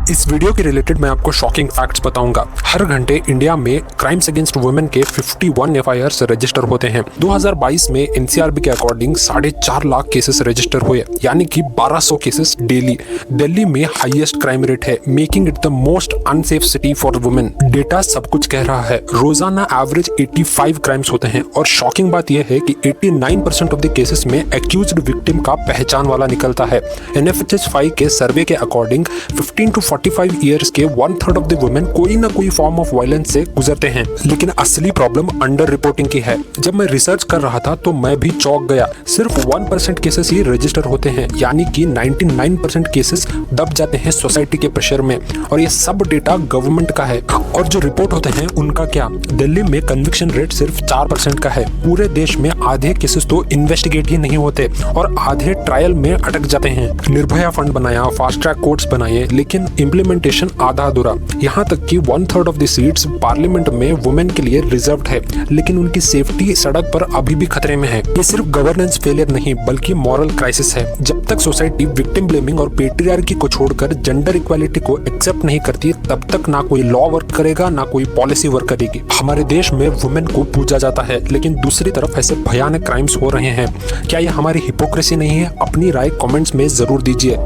इस वीडियो के रिलेटेड मैं आपको शॉकिंग फैक्ट्स बताऊंगा। हर घंटे इंडिया में क्राइम्स अगेंस्ट वुमेन के 51 एफआईआर रजिस्टर होते हैं। 2022 में एनसीआरबी के अकॉर्डिंग 4.5 लाख केसेस रजिस्टर हुए, यानी कि 1200 केसेस डेली। दिल्ली में हाईएस्ट क्राइम रेट है, making it the most unsafe city for women. Data सब कुछ कह रहा है। रोजाना एवरेज 85 क्राइम्स होते हैं और शॉकिंग बात यह है कि 89% ऑफ द केसेस में एक्यूज्ड विक्टिम का पहचान वाला निकलता है। एनएफएचएस 5 के सर्वे के अकॉर्डिंग 15 to 45 ईयर्स के 1/3 ऑफ द वुमेन कोई ना कोई फॉर्म ऑफ वायलेंस से गुजरते हैं। लेकिन असली प्रॉब्लम अंडर रिपोर्टिंग की है। जब मैं रिसर्च कर रहा था तो मैं भी चौंक गया। सिर्फ 1% केसेस ही रजिस्टर होते हैं, यानी कि 99% केसेस दब जाते हैं सोसाइटी के प्रेशर में। और ये सब डेटा गवर्नमेंट का है। और जो रिपोर्ट होते हैं उनका क्या? दिल्ली में कन्विक्शन रेट सिर्फ 4% का है। पूरे देश में आधे केसेस तो इन्वेस्टिगेट ही नहीं होते और आधे ट्रायल में अटक जाते हैं। निर्भया फंड बनाया, फास्ट ट्रैक कोर्ट्स बनाए, लेकिन इम्प्लीमेंटेशन आधा अधूरा। यहाँ तक कि 1/3 ऑफ द सीट्स पार्लियामेंट में वुमेन के लिए रिजर्व्ड है, लेकिन उनकी सेफ्टी सड़क पर अभी भी खतरे में है। ये सिर्फ गवर्नेंस फेलियर नहीं बल्कि मॉरल क्राइसिस है। जब तक सोसाइटी विक्टिम ब्लेमिंग और पेट्रियार्की को छोड़कर जेंडर इक्वालिटी को एक्सेप्ट नहीं करती, तब तक ना कोई लॉ वर्क करेगा ना कोई पॉलिसी वर्क करेगी। हमारे देश में वुमेन को पूजा जाता है, लेकिन दूसरी तरफ ऐसे भयानक क्राइम्स हो रहे हैं। क्या ये हमारी हिपोक्रेसी नहीं है? अपनी राय कमेंट्स में जरूर दीजिए।